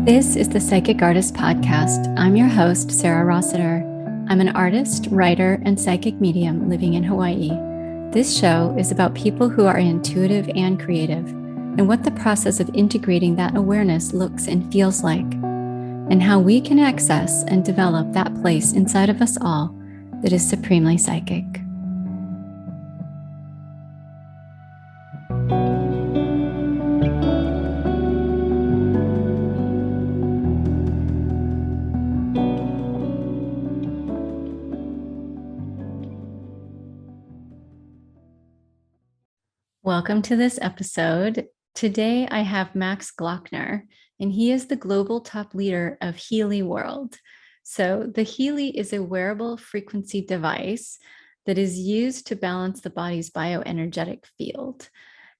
This is the Psychic Artist Podcast. I'm your host, Sarah Rossiter. I'm an artist, writer, and psychic medium living in Hawaii. This show is about people who are intuitive and creative, and what the process of integrating that awareness looks and feels like, and how we can access and develop that place inside of us all that is supremely psychic. Welcome to this episode. Today I have Max Gloeckner, and he is the global top leader of Healy World. So the Healy is a wearable frequency device that is used to balance the body's bioenergetic field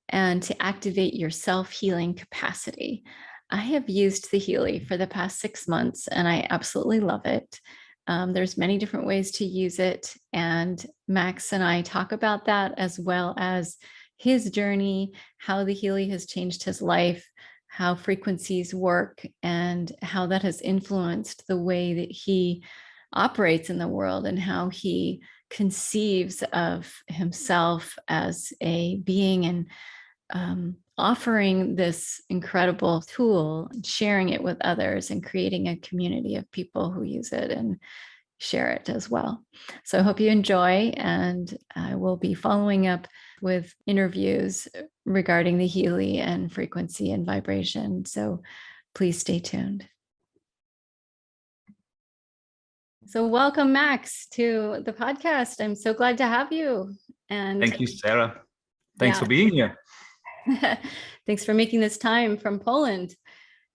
and to activate your self-healing capacity. I have used the Healy for the past 6 months, and I absolutely love it. There's many different ways to use it, and Max and I talk about that, as well as his journey, how the Healy has changed his life, how frequencies work, and how that has influenced the way that he operates in the world and how he conceives of himself as a being, and offering this incredible tool, sharing it with others, and creating a community of people who use it and share it as well. So I hope you enjoy, and I will be following up with interviews regarding the Healy and frequency and vibration. So please stay tuned. So welcome, Max, to the podcast. I'm so glad to have you. And thank you, Sarah. Thanks for being here. Thanks for making this time from Poland.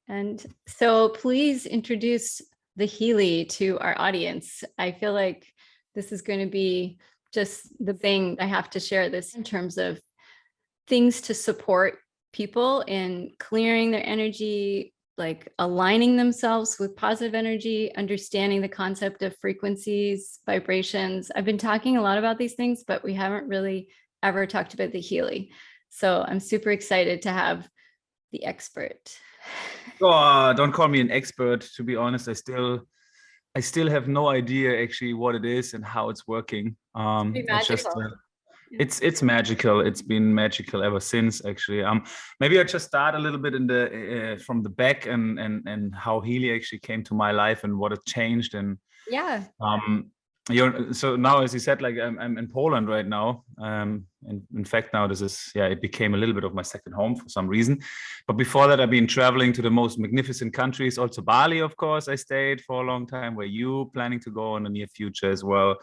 And so please introduce the Healy to our audience. I feel like this is going to be just the thing I have to share this in terms of things to support people in clearing their energy, like aligning themselves with positive energy, understanding the concept of frequencies, vibrations. I've been talking a lot about these things, but we haven't really ever talked about the Healy. So I'm super excited to have the expert. Oh, don't call me an expert. To be honest, I still have no idea actually what it is and how it's working. It's just it's magical. It's been magical ever since, actually. Maybe I just start a little bit in the from the back and how Healy actually came to my life and what it changed. And so now, as you said, like I'm in Poland right now. And in fact, now it became a little bit of my second home for some reason. But before that, I've been traveling to the most magnificent countries. Also Bali, of course, I stayed for a long time. Where you planning to go in the near future as well?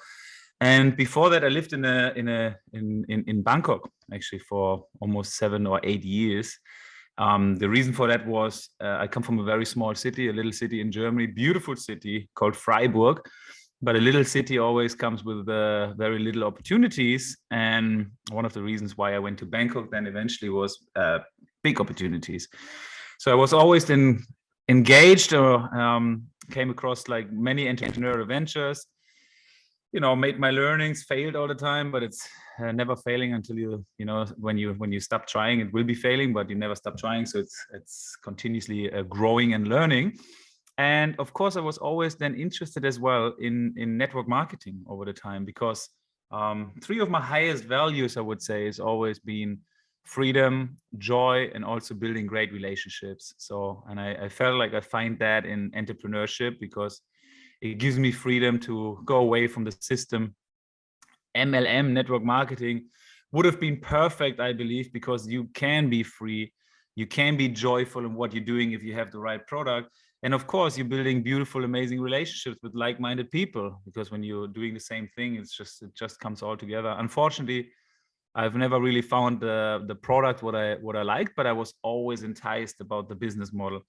And before that, I lived in Bangkok actually for almost 7 or 8 years. The reason for that was I come from a very small city, a little city in Germany, beautiful city called Freiburg. But a little city always comes with very little opportunities. And one of the reasons why I went to Bangkok then eventually was big opportunities. So I was always engaged or came across like many entrepreneurial ventures, made my learnings, failed all the time, but it's never failing until when you stop trying, it will be failing, but you never stop trying. So it's continuously growing and learning. And of course, I was always then interested as well in network marketing over the time, because 3 of my highest values, I would say, has always been freedom, joy, and also building great relationships. So, and I felt like I find that in entrepreneurship, because it gives me freedom to go away from the system. MLM, network marketing, would have been perfect, I believe, because you can be free, you can be joyful in what you're doing if you have the right product. And of course, you're building beautiful, amazing relationships with like-minded people, because when you're doing the same thing, it just comes all together. Unfortunately, I've never really found the product what I liked, but I was always enticed about the business model.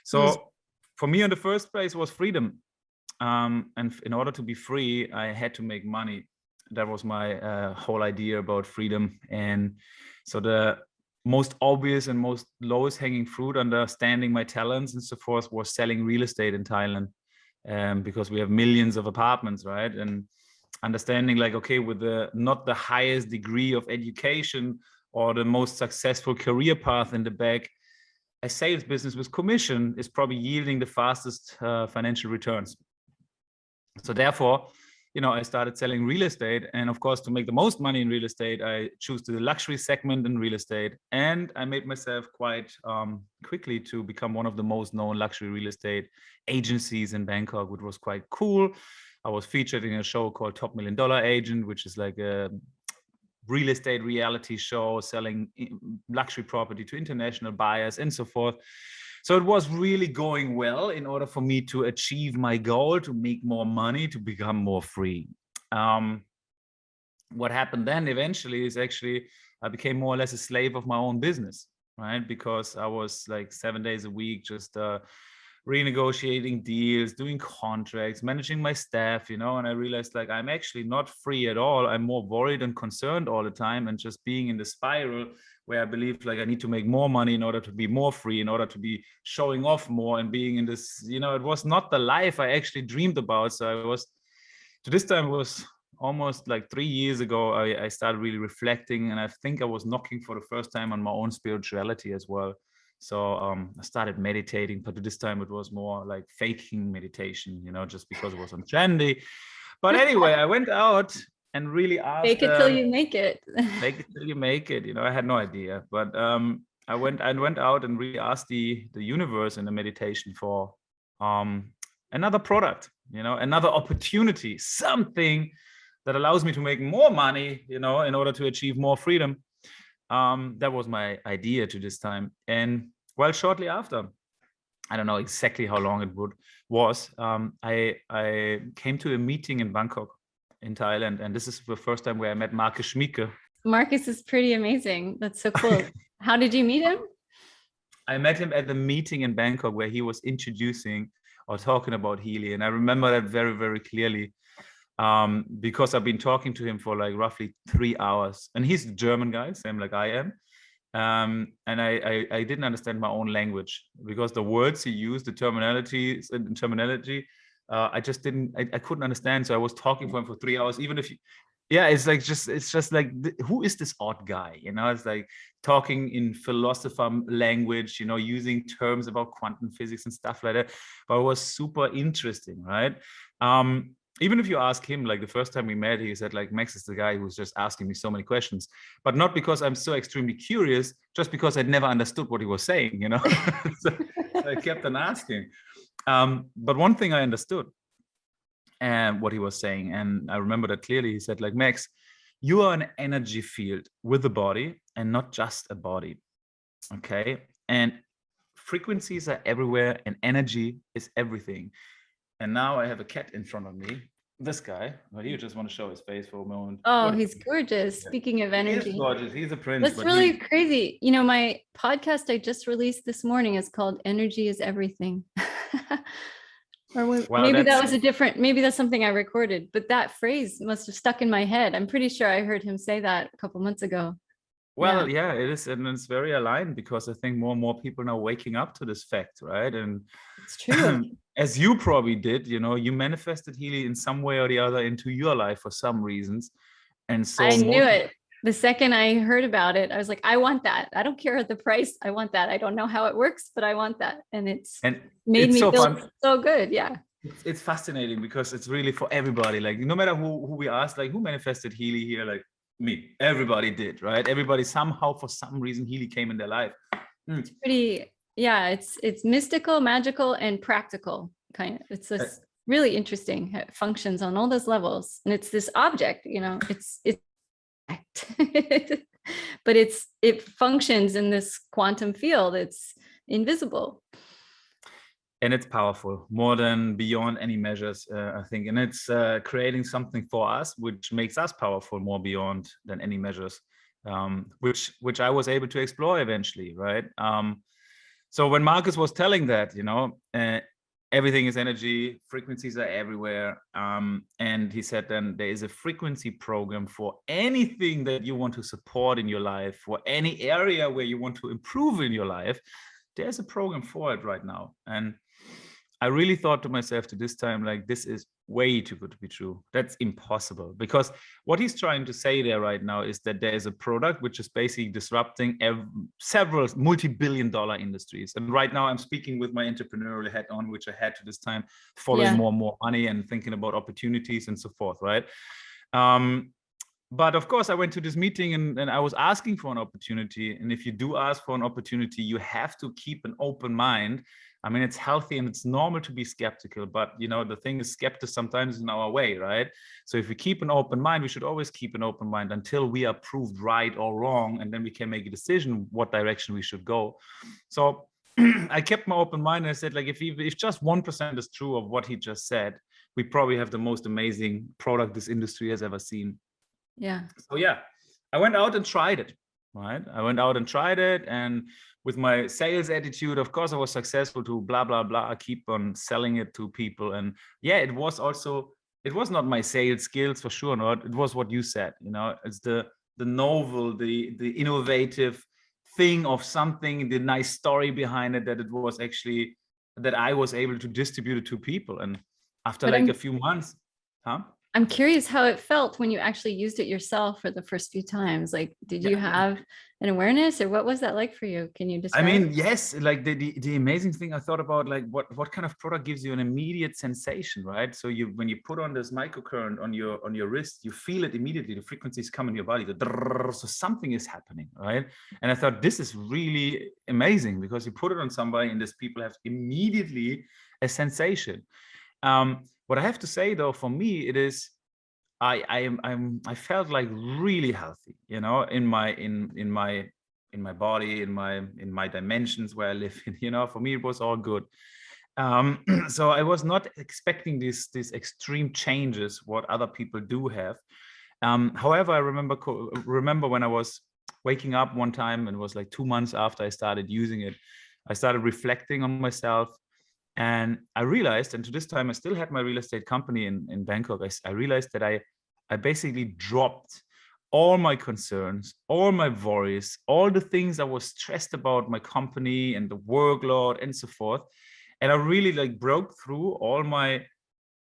So for me, in the first place, was freedom. And in order to be free, I had to make money. That was my whole idea about freedom. And so the most obvious and most lowest hanging fruit, understanding my talents and so forth, was selling real estate in Thailand, because we have millions of apartments, right? And understanding like, okay, with not the highest degree of education or the most successful career path in the back, a sales business with commission is probably yielding the fastest financial returns. So therefore, I started selling real estate. And of course, to make the most money in real estate, I choose the luxury segment in real estate. And I made myself quite quickly to become one of the most known luxury real estate agencies in Bangkok, which was quite cool. I was featured in a show called Top $1 Million Agent, which is like a real estate reality show selling luxury property to international buyers and so forth. So it was really going well in order for me to achieve my goal, to make more money, to become more free. What happened then eventually is actually I became more or less a slave of my own business, right? Because I was like 7 days a week, just renegotiating deals, doing contracts, managing my staff, and I realized like I'm actually not free at all. I'm more worried and concerned all the time, and just being in the spiral where I believe like I need to make more money in order to be more free, in order to be showing off more and being in this, it was not the life I actually dreamed about. So this time it was almost like 3 years ago, I started really reflecting, and I think I was knocking for the first time on my own spirituality as well. So I started meditating, but this time it was more like faking meditation, just because it was on trendy. But anyway, I went out and really asked. Fake it till you make it. Fake it till you make it. I had no idea, but I went out and really asked the universe in the meditation for another product, another opportunity, something that allows me to make more money, in order to achieve more freedom. That was my idea to this time. And well, shortly after, I don't know exactly how long it was, I came to a meeting in Bangkok in Thailand. And this is the first time where I met Marcus Schmieke. Marcus is pretty amazing. That's so cool. How did you meet him? I met him at the meeting in Bangkok where he was introducing or talking about Healy. And I remember that very, very clearly. Because I've been talking to him for like roughly 3 hours, and he's a German guy, same like I am. And I didn't understand my own language because the words he used, the terminology, I just I couldn't understand. So I was talking for him for 3 hours, even if it's just like, who is this odd guy? It's like talking in philosopher language, using terms about quantum physics and stuff like that. But it was super interesting, right? Even if you ask him, like the first time we met, he said like, Max is the guy who's just asking me so many questions, but not because I'm so extremely curious, just because I'd never understood what he was saying, so I kept on asking. But one thing I understood and what he was saying, and I remember that clearly, he said like, Max, you are an energy field with a body and not just a body. Okay. And frequencies are everywhere and energy is everything. And now I have a cat in front of me. This guy, well, you just want to show his face for a moment. Oh, he's gorgeous. Speaking of energy. He's gorgeous. He's a prince. That's really crazy. My podcast I just released this morning is called Energy is Everything. Maybe that's something I recorded, but that phrase must have stuck in my head. I'm pretty sure I heard him say that a couple months ago. Well, yeah, it is. And it's very aligned because I think more and more people are now waking up to this fact, right? And it's true. As you probably did, you manifested Healy in some way or the other into your life for some reasons. And so I knew it. The second I heard about it, I was like, I want that. I don't care the price. I want that. I don't know how it works, but I want that. And made me feel so good. Yeah. It's fascinating because it's really for everybody. Like no matter who we ask, like who manifested Healy here, like me, everybody did, right? Everybody somehow, for some reason, Healy came in their life. It's pretty, it's mystical, magical, and practical kind of. It's this really interesting. It functions on all those levels, and it's this object, it's but it functions in this quantum field. It's invisible. And it's powerful, more than beyond any measures, I think. And it's creating something for us, which makes us powerful more beyond than any measures, which I was able to explore eventually, right? So when Marcus was telling that, everything is energy, frequencies are everywhere. And he said, then there is a frequency program for anything that you want to support in your life, for any area where you want to improve in your life. There's a program for it right now. And I really thought to myself to this time, like, this is way too good to be true. That's impossible, because what he's trying to say there right now is that there is a product which is basically disrupting several multi-billion-dollar industries. And right now I'm speaking with my entrepreneurial hat on, which I had to this time, following more and more money and thinking about opportunities and so forth, right? But of course, I went to this meeting and I was asking for an opportunity. And if you do ask for an opportunity, you have to keep an open mind. I mean, it's healthy and it's normal to be skeptical, but the thing is, skepticism sometimes is in our way, right? So if we keep an open mind, we should always keep an open mind until we are proved right or wrong, and then we can make a decision what direction we should go. So I kept my open mind and I said, like, if just 1% is true of what he just said, we probably have the most amazing product this industry has ever seen. Yeah. So I went out and tried it, right? I went out and tried it, and with my sales attitude, of course, I was successful to blah, blah, blah, keep on selling it to people. And it was not my sales skills for sure, not. It was what you said, it's the novel, the innovative thing of something, the nice story behind it, that it was actually, that I was able to distribute it to people. And after a few months, I'm curious how it felt when you actually used it yourself for the first few times. Like, did you have an awareness, or what was that like for you? Can you describe? I mean, yes, like the amazing thing I thought about, like what kind of product gives you an immediate sensation, right? So when you put on this microcurrent on your wrist, you feel it immediately. The frequencies come in your body. So something is happening, right? And I thought, this is really amazing, because you put it on somebody and these people have immediately a sensation. What I have to say, though, for me, it is, I felt like really healthy, in my body, in my dimensions where I live in. For me, it was all good. So I was not expecting these extreme changes what other people do have. However, I remember when I was waking up one time, and it was like 2 months after I started using it, I started reflecting on myself. And I realized, and to this time, I still had my real estate company in Bangkok. I realized that I basically dropped all my concerns, all my worries, all the things I was stressed about my company and the workload and so forth. And I really broke through all my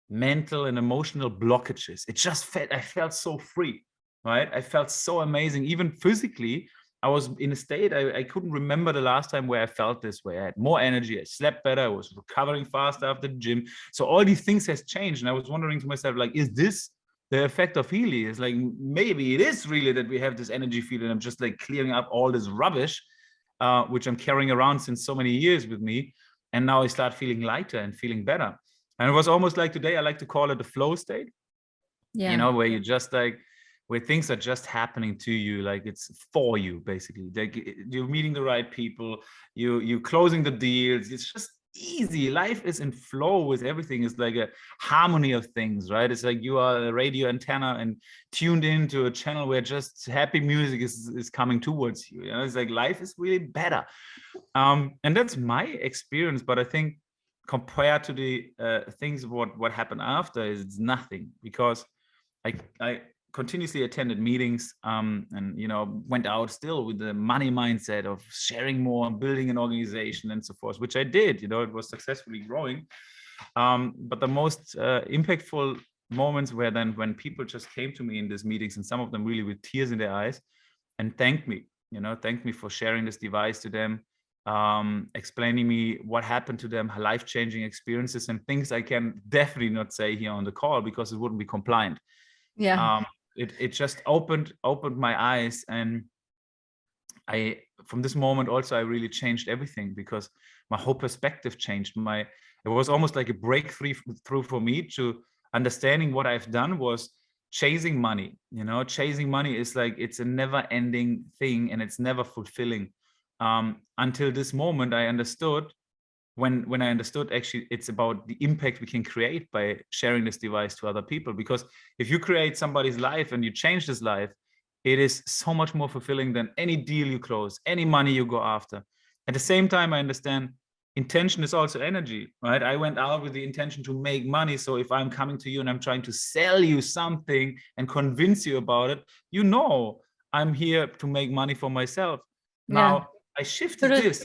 mental and emotional blockages. I felt so free, right? I felt so amazing. Even physically, I was in a state, I couldn't remember the last time where I felt this way. I had more energy, I slept better, I was recovering faster after the gym. So all these things has changed. And I was wondering to myself, is this the effect of Healy? It's like, maybe it is really that we have this energy field, and I'm just clearing up all this rubbish, which I'm carrying around since so many years with me. And now I start feeling lighter and feeling better. And it was almost like today, I like to call it the flow state. Yeah. Where you just where things are just happening to you, it's for you, basically. You're meeting the right people, you're closing the deals. It's just easy. Life is in flow with everything. It's like a harmony of things, right? It's like you are a radio antenna and tuned into a channel where just happy music is coming towards you. It's like life is really better. And that's my experience. But I think compared to the things what happened after, it's nothing, because I continuously attended meetings, and went out still with the money mindset of sharing more, building an organization and so forth, which I did. It was successfully growing. But the most impactful moments were then when people just came to me in these meetings, and some of them really with tears in their eyes, and thanked me for sharing this device to them, explaining me what happened to them, life-changing experiences, and things I can definitely not say here on the call because it wouldn't be compliant. Yeah. It just opened my eyes, and from this moment also I really changed everything, because my whole perspective changed. It was almost like a breakthrough for me to understanding what I've done was chasing money. Chasing money is it's a never-ending thing, and it's never fulfilling. Until this moment, I understood. When I understood, actually, it's about the impact we can create by sharing this device to other people. Because if you create somebody's life and you change this life, it is so much more fulfilling than any deal you close, any money you go after. At the same time, I understand intention is also energy, right? I went out with the intention to make money. So if I'm coming to you and I'm trying to sell you something and convince you about it, I'm here to make money for myself. Now, I shifted this.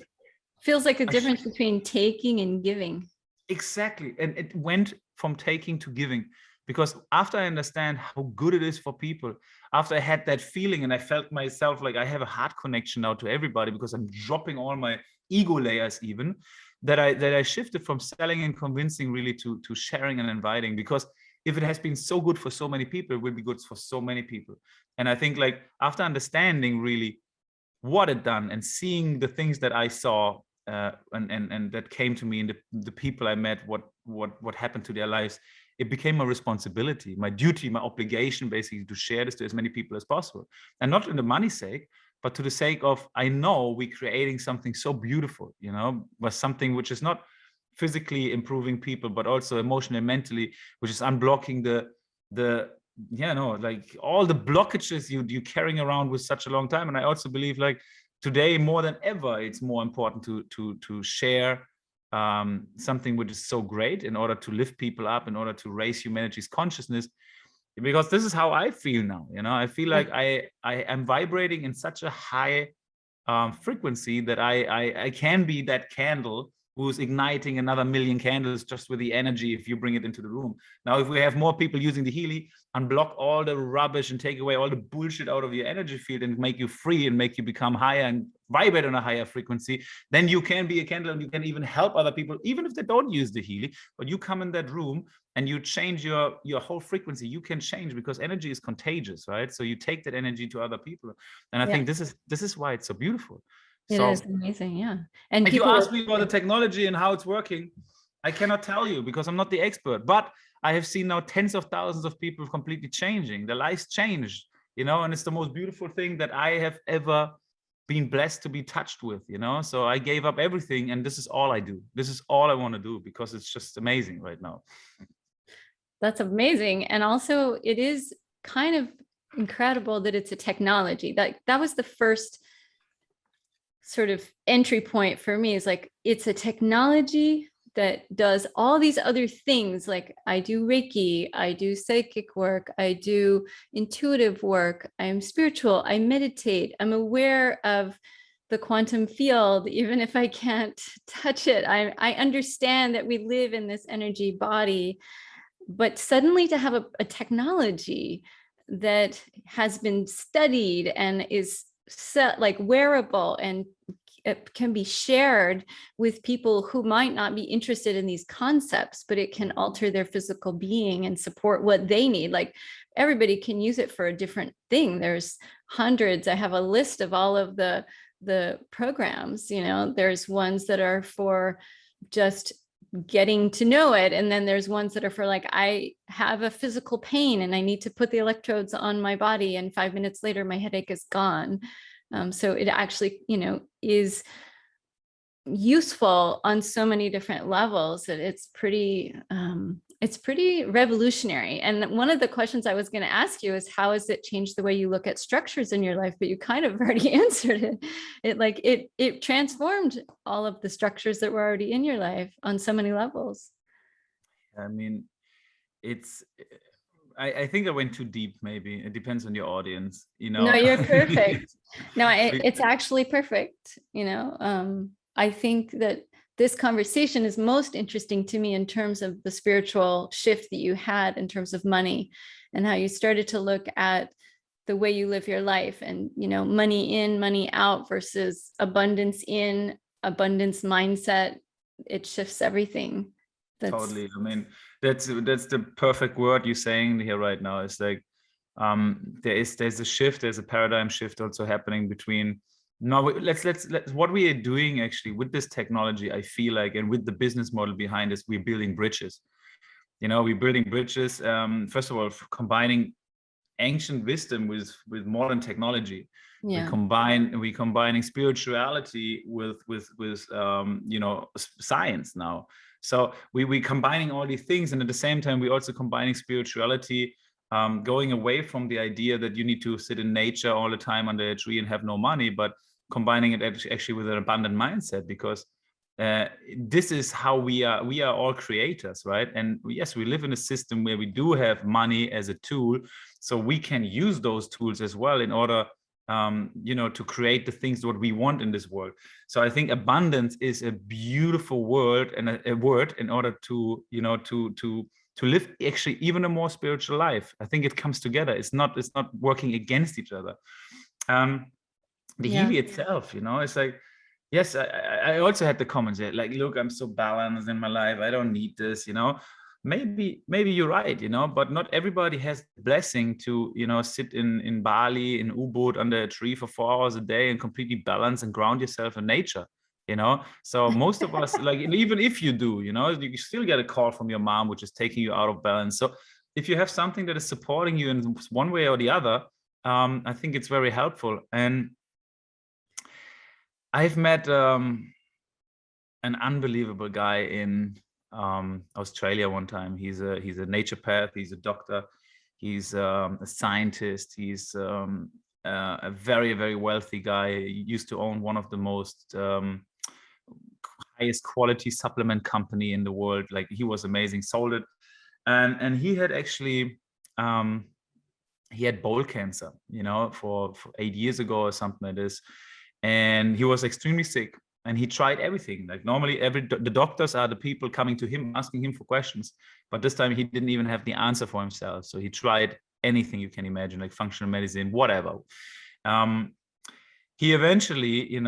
Feels like a difference between taking and giving. Exactly. And it went from taking to giving. Because after I understand how good it is for people, after I had that feeling and I felt myself like I have a heart connection now to everybody because I'm dropping all my ego layers, even that I shifted from selling and convincing really to sharing and inviting. Because if it has been so good for so many people, it will be good for so many people. And I think like after understanding really what it done and seeing the things that I saw and that came to me and the people I met, what happened to their lives, it became my responsibility, my duty, my obligation, basically, to share this to as many people as possible. And not in the money sake, but to the sake of, I know we're creating something so beautiful, but something which is not physically improving people, but also emotionally and mentally, which is unblocking like all the blockages you carrying around with such a long time. And I also believe like today more than ever, it's more important to share something which is so great in order to lift people up, in order to raise humanity's consciousness, because this is how I feel now. I feel like I am vibrating in such a high frequency that I can be that candle who's igniting another million candles just with the energy if you bring it into the room. Now, if we have more people using the Healy, unblock all the rubbish and take away all the bullshit out of your energy field and make you free and make you become higher and vibrate on a higher frequency, then you can be a candle and you can even help other people, even if they don't use the Healy. But you come in that room and you change your whole frequency. You can change because energy is contagious, right? So you take that energy to other people. And I think this is why it's so beautiful. It is amazing, yeah. And if you ask me about the technology and how it's working, I cannot tell you because I'm not the expert. But I have seen now tens of thousands of people completely changing. Their lives changed, and it's the most beautiful thing that I have ever been blessed to be touched with, So I gave up everything, and this is all I do. This is all I want to do because it's just amazing right now. That's amazing. And also it is kind of incredible that it's a technology. That was the first sort of entry point for me, is like, it's a technology that does all these other things. Like I do Reiki, I do psychic work, I do intuitive work, I'm spiritual, I meditate, I'm aware of the quantum field, even if I can't touch it. I understand that we live in this energy body, but suddenly to have a technology that has been studied and is set like wearable and it can be shared with people who might not be interested in these concepts, but it can alter their physical being and support what they need. Like everybody can use it for a different thing. There's hundreds. I have a list of all of the programs, there's ones that are for just getting to know it. And then there's ones that are for like, I have a physical pain and I need to put the electrodes on my body and 5 minutes later, my headache is gone. So it actually, is useful on so many different levels that it's pretty revolutionary. And one of the questions I was going to ask you is, how has it changed the way you look at structures in your life? But you kind of already answered it. It transformed all of the structures that were already in your life on so many levels. I mean, I think I went too deep. Maybe it depends on your audience, No, you're perfect. No, it's actually perfect. I think that this conversation is most interesting to me in terms of the spiritual shift that you had in terms of money and how you started to look at the way you live your life and, money in, money out versus abundance in, abundance mindset. It shifts everything. Totally. I mean, that's the perfect word you're saying here right now. It's like there's a shift, there's a paradigm shift also happening between now. Let's what we are doing actually with this technology, I feel like, and with the business model behind this, we're building bridges. We're building bridges. First of all, combining ancient wisdom with modern technology. Yeah. We're combining spirituality with science now. So we're combining all these things, and at the same time, we're also combining spirituality, going away from the idea that you need to sit in nature all the time under a tree and have no money, but combining it actually with an abundant mindset, because this is how we are all creators, right? And yes, we live in a system where we do have money as a tool, so we can use those tools as well in order to create the things that we want in this world. So I think abundance is a beautiful word and a word in order to to live actually even a more spiritual life. I think it comes together. It's not working against each other. The Healy itself, it's like, yes, I also had the comments like, look, I'm so balanced in my life, I don't need this, maybe you're right, but not everybody has the blessing to, sit in Bali, in Ubud, under a tree for 4 hours a day and completely balance and ground yourself in nature. So most of us, like, even if you do, you still get a call from your mom, which is taking you out of balance. So if you have something that is supporting you in one way or the other, I think it's very helpful. And I've met an unbelievable guy in Australia one time. He's a naturopath. He's a doctor. He's a scientist. He's a very, very wealthy guy. He used to own one of the most highest quality supplement company in the world. Like, he was amazing, sold it. And he had actually, he had bowel cancer, for 8 years ago or something like this. And he was extremely sick, and he tried everything. Like, normally the doctors are the people coming to him, asking him for questions. But this time he didn't even have the answer for himself. So he tried anything you can imagine, like functional medicine, whatever. He eventually,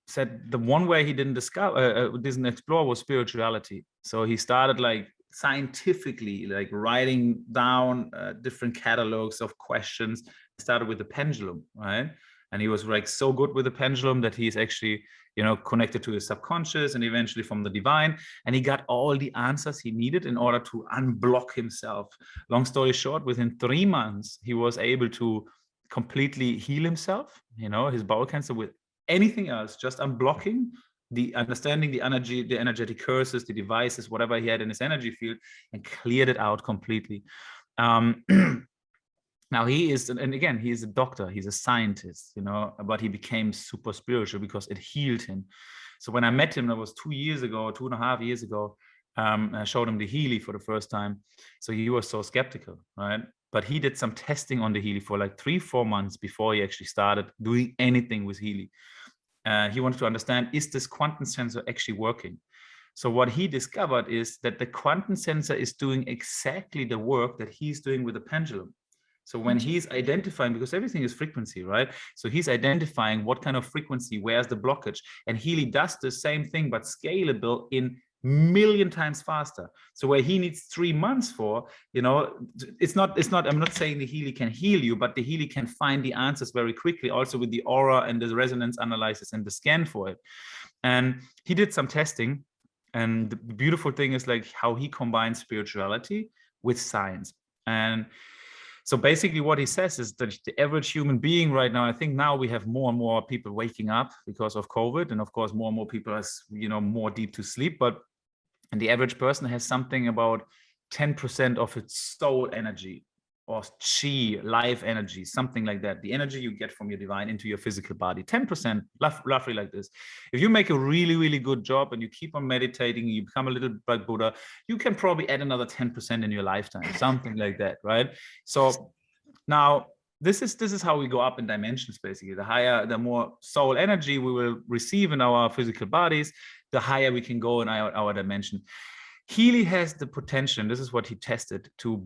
said the one way he didn't explore was spirituality. So he started, like, scientifically, like, writing down different catalogs of questions. He started with the pendulum, right? And he was, like, so good with the pendulum that he's actually, connected to his subconscious and eventually from the divine. And he got all the answers he needed in order to unblock himself. Long story short, within 3 months, he was able to completely heal himself, his bowel cancer, with anything else, just unblocking the understanding, the energy, the energetic curses, the devices, whatever he had in his energy field, and cleared it out completely. Now he is, and again, he is a doctor, he's a scientist, but he became super spiritual because it healed him. So when I met him, that was 2 years ago, 2.5 years ago, I showed him the Healy for the first time. So he was so skeptical, right? But he did some testing on the Healy for like 3-4 months before he actually started doing anything with Healy. He wanted to understand, is this quantum sensor actually working? So what he discovered is that the quantum sensor is doing exactly the work that he's doing with the pendulum. So when he's identifying, because everything is frequency, right? So he's identifying what kind of frequency, where's the blockage, and Healy does the same thing, but scalable in million times faster. So where he needs 3 months for, it's not, I'm not saying the Healy can heal you, but the Healy can find the answers very quickly, also with the aura and the resonance analysis and the scan for it. And he did some testing. And the beautiful thing is, like, how he combines spirituality with science. And so basically what he says is that the average human being right now, I think now we have more and more people waking up because of COVID. And of course, more and more people are, more deep to sleep. But the average person has something about 10% of its soul energy, or chi, life energy, something like that. The energy you get from your divine into your physical body, 10%, roughly like this. If you make a really, really good job and you keep on meditating, you become a little like Buddha, you can probably add another 10% in your lifetime, something like that, right? So now this is how we go up in dimensions, basically. The more soul energy we will receive in our physical bodies, the higher we can go in our dimension. Healy has the potential, and this is what he tested, to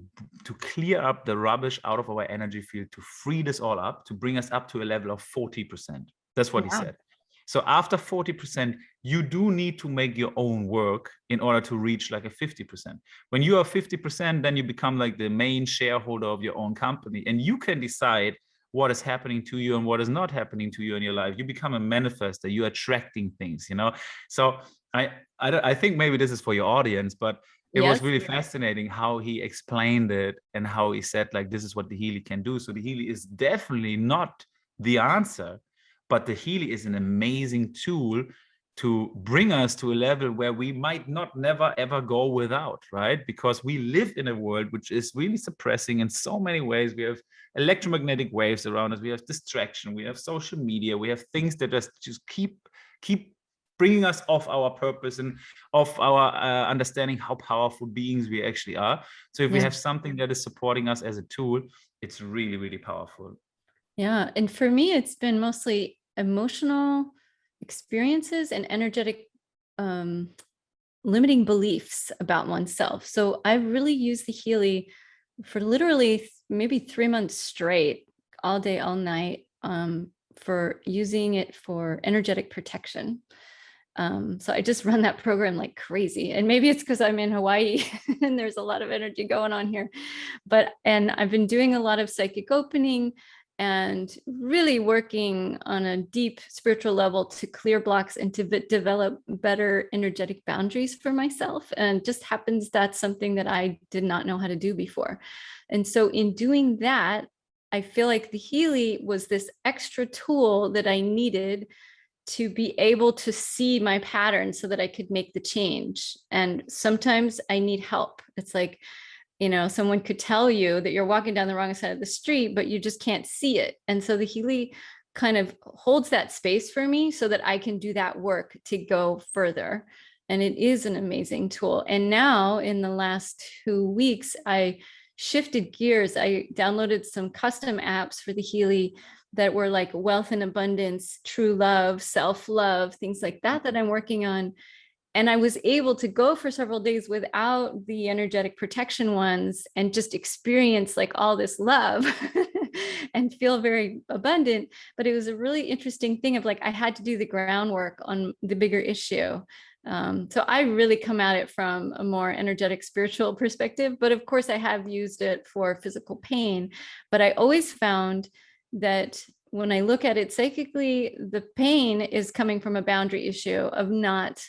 clear up the rubbish out of our energy field, to free this all up, to bring us up to a level of 40%. That's what he said. So after 40%, you do need to make your own work in order to reach like a 50%. When you are 50%, then you become like the main shareholder of your own company, and you can decide what is happening to you and what is not happening to you in your life. You become a manifester, you're attracting things, So I think maybe this is for your audience, but it was really fascinating how he explained it and how he said, like, this is what the Healy can do. So the Healy is definitely not the answer, but the Healy is an amazing tool to bring us to a level where we might not never ever go without, right? Because we live in a world which is really suppressing in so many ways. We have electromagnetic waves around us, we have distraction, we have social media, we have things that just keep bringing us off our purpose and off our understanding how powerful beings we actually are. So if we have something that is supporting us as a tool, it's really, really powerful. Yeah. And for me, it's been mostly emotional experiences and energetic limiting beliefs about oneself. So I really used the Healy for literally maybe 3 months straight, all day, all night, for using it for energetic protection. So I just run that program like crazy. And maybe it's because I'm in Hawaii and there's a lot of energy going on here. And I've been doing a lot of psychic opening and really working on a deep spiritual level to clear blocks and to develop better energetic boundaries for myself. And just happens that's something that I did not know how to do before. And so in doing that, I feel like the Healy was this extra tool that I needed to be able to see my patterns so that I could make the change. And sometimes I need help. It's like, someone could tell you that you're walking down the wrong side of the street, but you just can't see it. And so the Healy kind of holds that space for me so that I can do that work to go further. And it is an amazing tool. And now in the last 2 weeks, I shifted gears. I downloaded some custom apps for the Healy that were like wealth and abundance, true love, self-love, things like that I'm working on. And I was able to go for several days without the energetic protection ones and just experience like all this love and feel very abundant. But it was a really interesting thing of like, I had to do the groundwork on the bigger issue. So I really come at it from a more energetic, spiritual perspective. But of course, I have used it for physical pain. But I always found that when I look at it psychically, the pain is coming from a boundary issue of not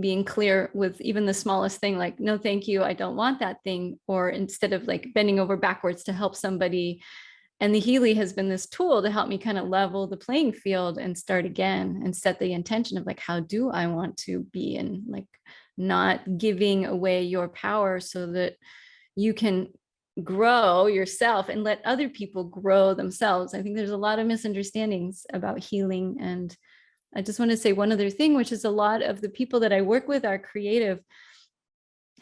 being clear with even the smallest thing, like, no, thank you, I don't want that thing. Or instead of like bending over backwards to help somebody. And the Healy has been this tool to help me kind of level the playing field and start again and set the intention of like, how do I want to be, and like not giving away your power so that you can grow yourself and let other people grow themselves. I think there's a lot of misunderstandings about healing. And I just want to say one other thing, which is a lot of the people that I work with are creative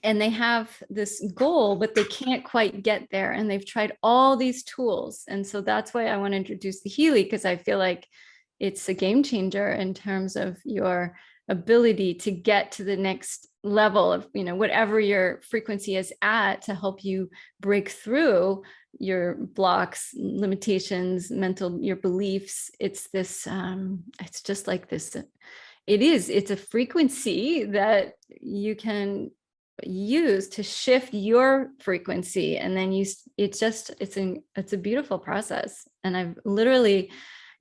and they have this goal, but they can't quite get there. And they've tried all these tools. And so that's why I want to introduce the Healy, because I feel like it's a game changer in terms of your ability to get to the next level of, whatever your frequency is at, to help you break through your blocks, limitations, your beliefs. It's this, it's just like this. It's a frequency that you can use to shift your frequency. And then it's a beautiful process. And I've literally,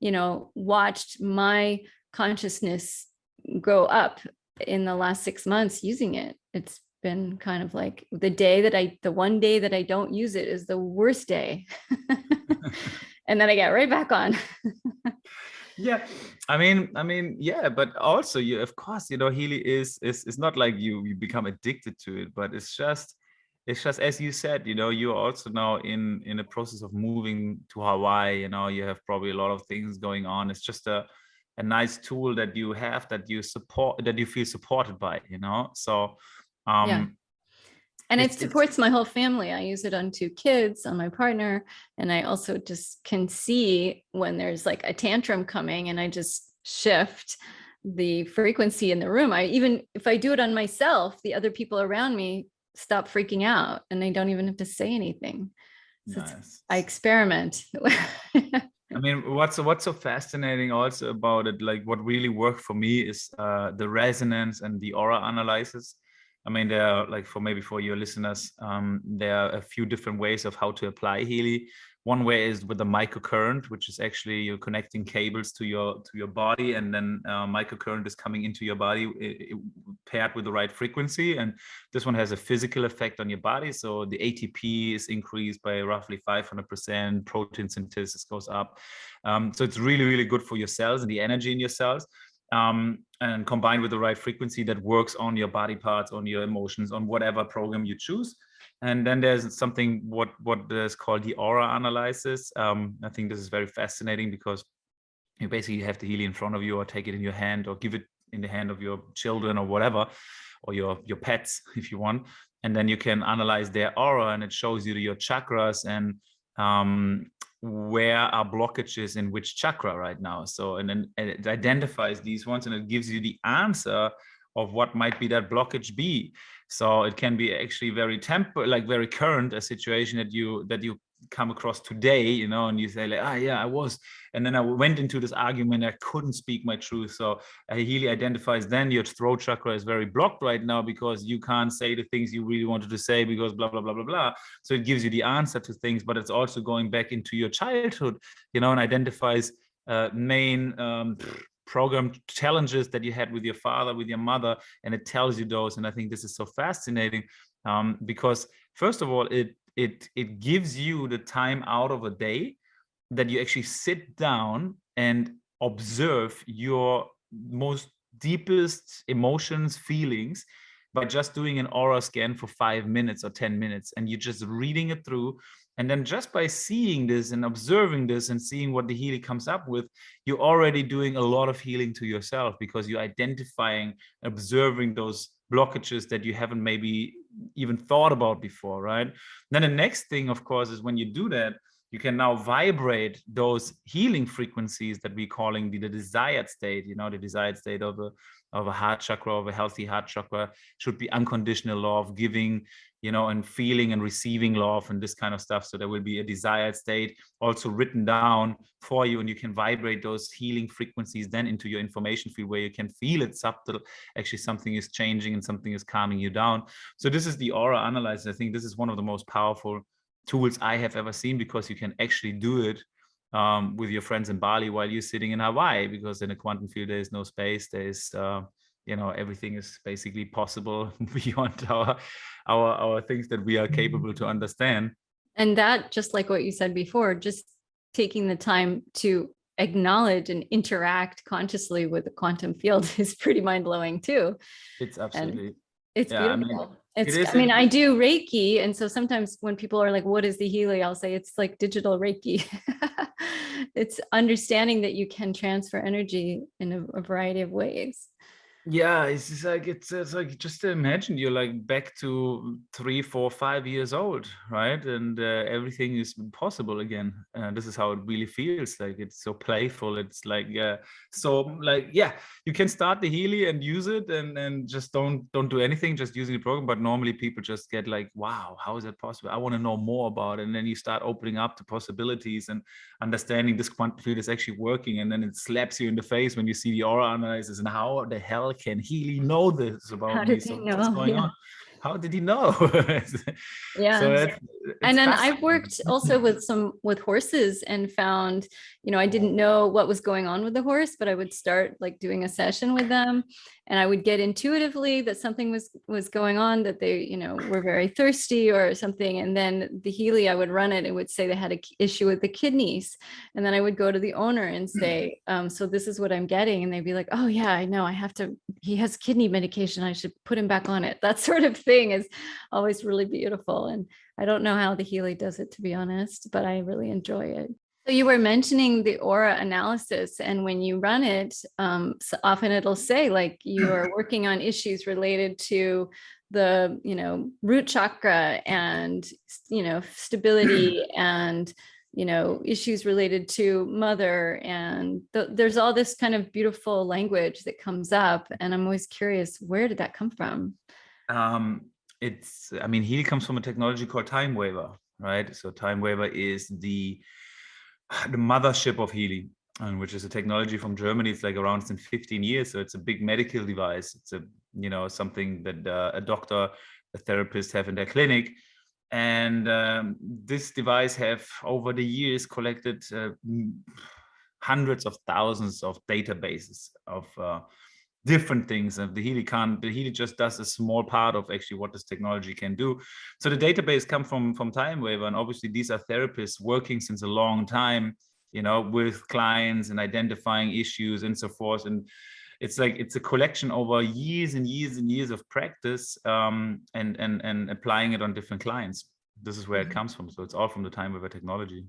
watched my consciousness grow up in the last 6 months using it. It's been kind of like the one day that I don't use it is the worst day. And then I get right back on. Yeah, I mean, yeah, but also you, of course, Healy is not like you become addicted to it, but it's just as you said, you're also now in a process of moving to Hawaii. You have probably a lot of things going on. It's just a nice tool that you have, that you feel supported by. So Yeah. And it supports my whole family. I use it on 2 kids, on my partner. And I also just can see when there's like a tantrum coming, and I just shift the frequency in the room. If I do it on myself, the other people around me stop freaking out and I don't even have to say anything. So nice. I experiment. I mean, what's so fascinating also about it, like what really worked for me is the resonance and the aura analysis. I mean, there are, like, for your listeners, there are a few different ways of how to apply Healy. One way is with the microcurrent, which is actually you're connecting cables to your body, and then microcurrent is coming into your body paired with the right frequency. And this one has a physical effect on your body. So the ATP is increased by roughly 500%. Protein synthesis goes up. So it's really, really good for your cells and the energy in your cells. And combined with the right frequency that works on your body parts, on your emotions, on whatever program you choose. And then there's something what is called the aura analysis. I think this is very fascinating because you basically have the Healy in front of you, or take it in your hand, or give it in the hand of your children or whatever, or your pets if you want. And then you can analyze their aura, and it shows you your chakras and where are blockages in which chakra right now. So, and then it identifies these ones, and it gives you the answer of what might be that blockage be. So it can be actually very very current, a situation that you come across today, you know, and you say like, yeah, I was, and then I went into this argument, I couldn't speak my truth. So Healy identifies then your throat chakra is very blocked right now because you can't say the things you really wanted to say because blah blah blah blah blah. So it gives you the answer to things, but it's also going back into your childhood, you know, and identifies main program challenges that you had with your father, with your mother, and it tells you those. And I think this is so fascinating because first of all, it gives you the time out of a day that you actually sit down and observe your most deepest emotions, feelings, by just doing an aura scan for 5 minutes or 10 minutes, and you're just reading it through. And then just by seeing this and observing this and seeing what the Healy comes up with, you're already doing a lot of healing to yourself because you're identifying, observing those blockages that you haven't maybe even thought about before, right? Then the next thing, of course, is when you do that, you can now vibrate those healing frequencies that we're calling the desired state. You know, the desired state of a heart chakra, of a healthy heart chakra, should be unconditional love, giving, you know, and feeling and receiving love and this kind of stuff. So there will be a desired state also written down for you, and you can vibrate those healing frequencies then into your information field where you can feel it subtle. Actually, something is changing and something is calming you down. So this is the aura analyzer. I think this is one of the most powerful tools I have ever seen, because you can actually do it with your friends in Bali while you're sitting in Hawaii, because in a quantum field, there is no space. There is, you know, everything is basically possible beyond our things that we are capable to understand. And that, just like what you said before, just taking the time to acknowledge and interact consciously with the quantum field is pretty mind-blowing too. It's absolutely, and it's beautiful. I do Reiki. And so sometimes when people are like, what is the Healy? I'll say it's like digital Reiki. It's understanding that you can transfer energy in a variety of ways. Yeah, it's just like it's like, just imagine you're like back to 3, 4, 5 years old, right? And everything is possible again. This is how it really feels. Like it's so playful. It's like so like you can start the Healy and use it, and just don't do anything, just using the program. But normally people just get like, wow, how is that possible? I want to know more about it. And then you start opening up to possibilities and understanding this quantum field is actually working, and then it slaps you in the face when you see the aura analysis and how the hell can Healy know this about me? So what's going on? How did he know? Yeah. So and then I've worked also with horses and found, you know, I didn't know what was going on with the horse, but I would start like doing a session with them, and I would get intuitively that something was going on, that they, you know, were very thirsty or something. And then the Healy, I would run it, and would say they had an issue with the kidneys. And then I would go to the owner and say, so this is what I'm getting. And they'd be like, oh yeah, I know, he has kidney medication, I should put him back on it. That sort of thing is always really beautiful. And I don't know how the Healy does it, to be honest, but I really enjoy it. So you were mentioning the aura analysis, and when you run it, so often it'll say like you are working on issues related to the, you know, root chakra and, you know, stability and, you know, issues related to mother. And there's all this kind of beautiful language that comes up. And I'm always curious, where did that come from? I mean, Healy comes from a technology called Time Waver, right? So Time Waver is the mothership of Healy, which is a technology from Germany. It's like around 15 years. So it's a big medical device. It's a, you know, something that a doctor, a therapist have in their clinic. And this device have over the years collected hundreds of thousands of databases of different things. And the Healy just does a small part of actually what this technology can do. So the database come from Time Waver, and obviously these are therapists working since a long time, you know, with clients and identifying issues and so forth. And it's like it's a collection over years and years and years of practice, and applying it on different clients. This is where it comes from. So it's all from the Time Waver technology.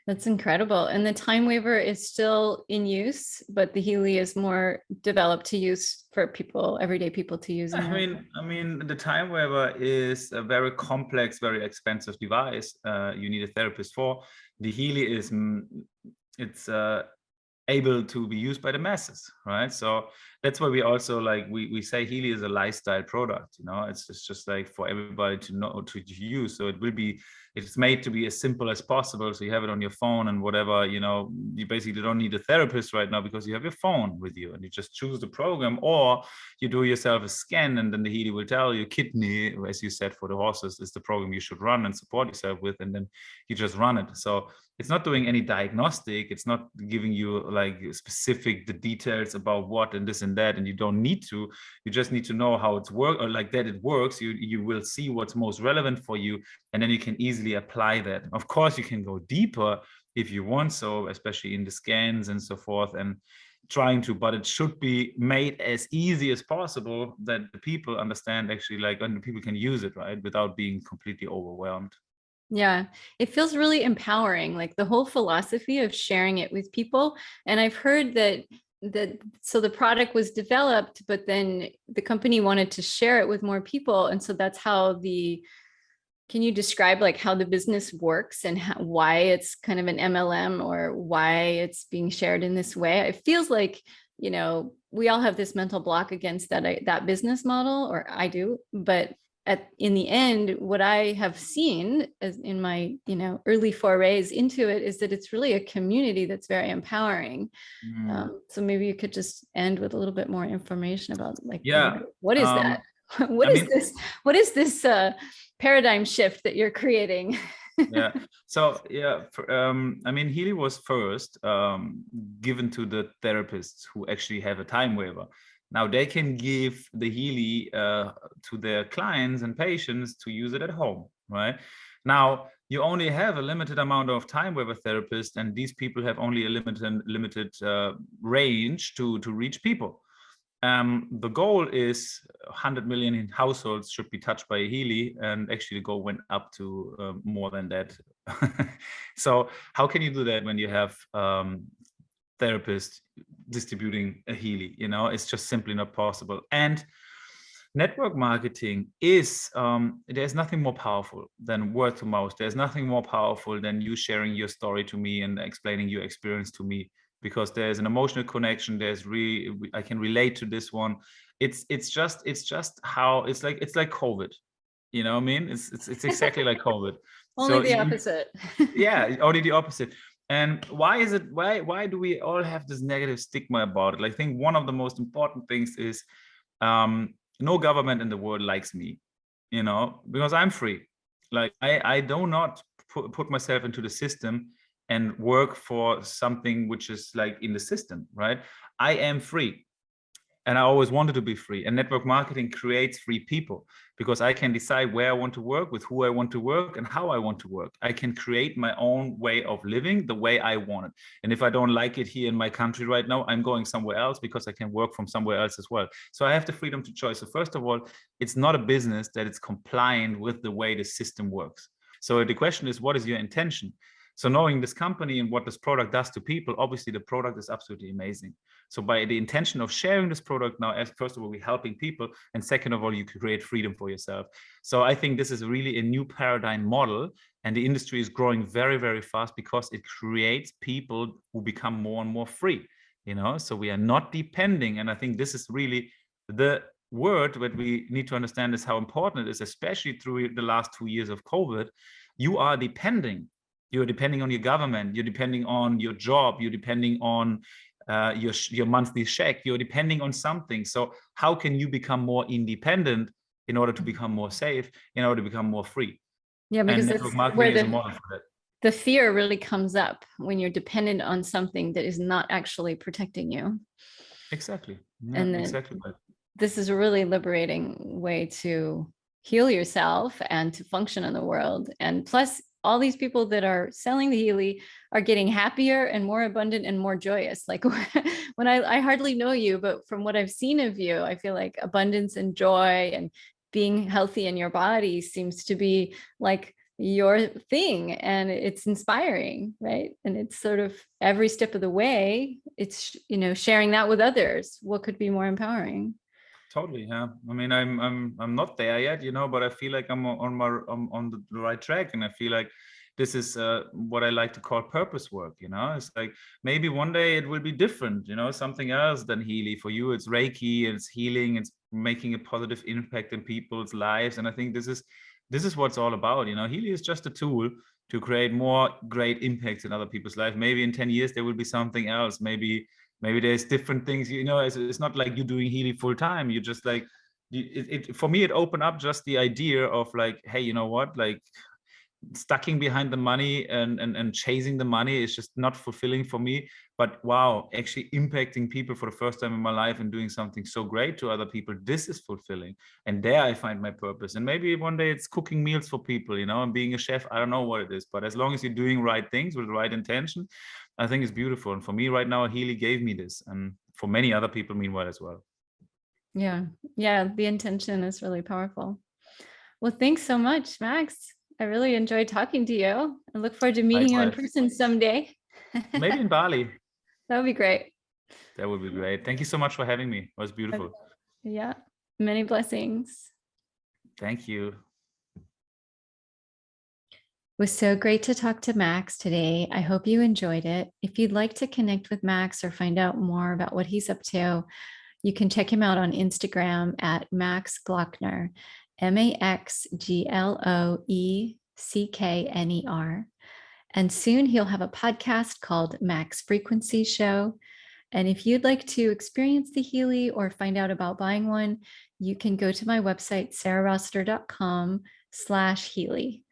That's incredible. And the Time Waver is still in use, but the Healy is more developed to use for people, everyday people to use. I mean, the Time Waver is a very complex, very expensive device. You need a therapist for. The Healy is, it's able to be used by the masses, right? So that's why we also like we say Healy is a lifestyle product. It's just like for everybody to know to use. So it's made to be as simple as possible. So you have it on your phone and whatever, you basically don't need a therapist right now because you have your phone with you and you just choose the program, or you do yourself a scan and then the Healy will tell you kidney, as you said, for the horses is the program you should run and support yourself with, and then you just run it. So it's not doing any diagnostic. It's not giving you like specific the details about what and this and that, and you don't need to. You just need to know how it's work or like that it works. You will see what's most relevant for you, and then you can easily apply that. Of course, you can go deeper if you want, so especially in the scans and so forth, and trying to, but it should be made as easy as possible that the people understand actually, like, and the people can use it, right, without being completely overwhelmed. Yeah, it feels really empowering, like the whole philosophy of sharing it with people. And I've heard that so the product was developed, but then the company wanted to share it with more people. And so that's how can you describe like how the business works and why it's kind of an MLM or why it's being shared in this way? It feels like, we all have this mental block against that business model, or I do, but in the end, what I have seen as in my, early forays into it is that it's really a community that's very empowering. So maybe you could just end with a little bit more information about like, what is that? What is this paradigm shift that you're creating? Yeah. So Healy was first given to the therapists who actually have a time waiver. Now they can give the Healy to their clients and patients to use it at home, right? Now you only have a limited amount of time waiver therapists, and these people have only a limited range to reach people. The goal is 100 million households should be touched by a Healy, and actually the goal went up to more than that. So how can you do that when you have therapists distributing a Healy? It's just simply not possible. And network marketing is, there's nothing more powerful than word to mouth. There's nothing more powerful than you sharing your story to me and explaining your experience to me, because there's an emotional connection. I can relate to this one. It's just how it's like COVID. You know what I mean? It's exactly like COVID. Only the opposite. Yeah, only the opposite. And why do we all have this negative stigma about it? Like, I think one of the most important things is no government in the world likes me, because I'm free. Like I do not put myself into the system and work for something which is like in the system, right? I am free. And I always wanted to be free. And network marketing creates free people, because I can decide where I want to work, with who I want to work, and how I want to work. I can create my own way of living the way I want it. And if I don't like it here in my country right now, I'm going somewhere else, because I can work from somewhere else as well. So I have the freedom to choose. So first of all, it's not a business that is compliant with the way the system works. So the question is, what is your intention? So knowing this company and what this product does to people, obviously the product is absolutely amazing. So by the intention of sharing this product now, as first of all, we're helping people, and second of all, you create freedom for yourself. So I think this is really a new paradigm model, and the industry is growing very, very fast because it creates people who become more and more free. So we are not depending, and I think this is really the word that we need to understand is how important it is, especially through the last 2 years of COVID. You are depending. You're depending on your government. You're depending on your job. You're depending on your monthly check. You're depending on something. So how can you become more independent in order to become more safe, in order to become more free? Yeah, because network marketing is a model for that. The fear really comes up when you're dependent on something that is not actually protecting you. Exactly. Yeah, and exactly. This is a really liberating way to heal yourself and to function in the world. And plus, all these people that are selling the Healy are getting happier and more abundant and more joyous. Like when I hardly know you, but from what I've seen of you, I feel like abundance and joy and being healthy in your body seems to be like your thing, and it's inspiring, right? And it's sort of every step of the way, it's, sharing that with others. What could be more empowering? Totally, yeah. I mean, I'm not there yet, but I feel like I'm on the right track, and I feel like this is what I like to call purpose work. It's like maybe one day it will be different, something else than Healy. For you, it's Reiki, it's healing, it's making a positive impact in people's lives. And I think this is what it's all about. Healy is just a tool to create more great impacts in other people's life. Maybe in 10 years there will be something else. Maybe there's different things. It's not like you're doing Healy full time. You just like for me, it opened up just the idea of like, hey, you know what, like stucking behind the money and chasing the money is just not fulfilling for me. But wow, actually impacting people for the first time in my life and doing something so great to other people, this is fulfilling. And there I find my purpose. And maybe one day it's cooking meals for people, and being a chef. I don't know what it is, but as long as you're doing right things with the right intention, I think it's beautiful. And for me right now, Healy gave me this, and for many other people meanwhile as well. Yeah. The intention is really powerful. Well, thanks so much, Max. I really enjoyed talking to you. I look forward to meeting you in person someday. Maybe in Bali. That would be great. That would be great. Thank you so much for having me. It was beautiful. Yeah. Many blessings. Thank you. It was so great to talk to Max today. I hope you enjoyed it. If you'd like to connect with Max or find out more about what he's up to, you can check him out on Instagram at Max Gloeckner, MaxGloeckner. And soon he'll have a podcast called Max Frequency Show. And if you'd like to experience the Healy or find out about buying one, you can go to my website, sarahrossiter.com/Healy.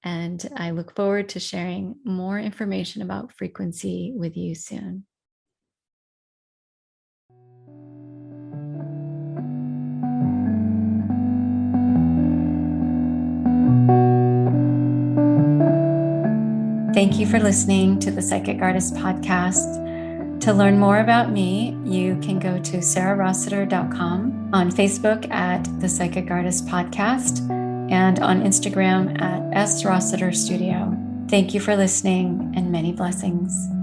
And I look forward to sharing more information about frequency with you soon. Thank you for listening to the Psychic Artist Podcast. To learn more about me, you can go to sarahrossiter.com, on Facebook at the Psychic Artist Podcast, and on Instagram at srossiterstudio. Thank you for listening, and many blessings.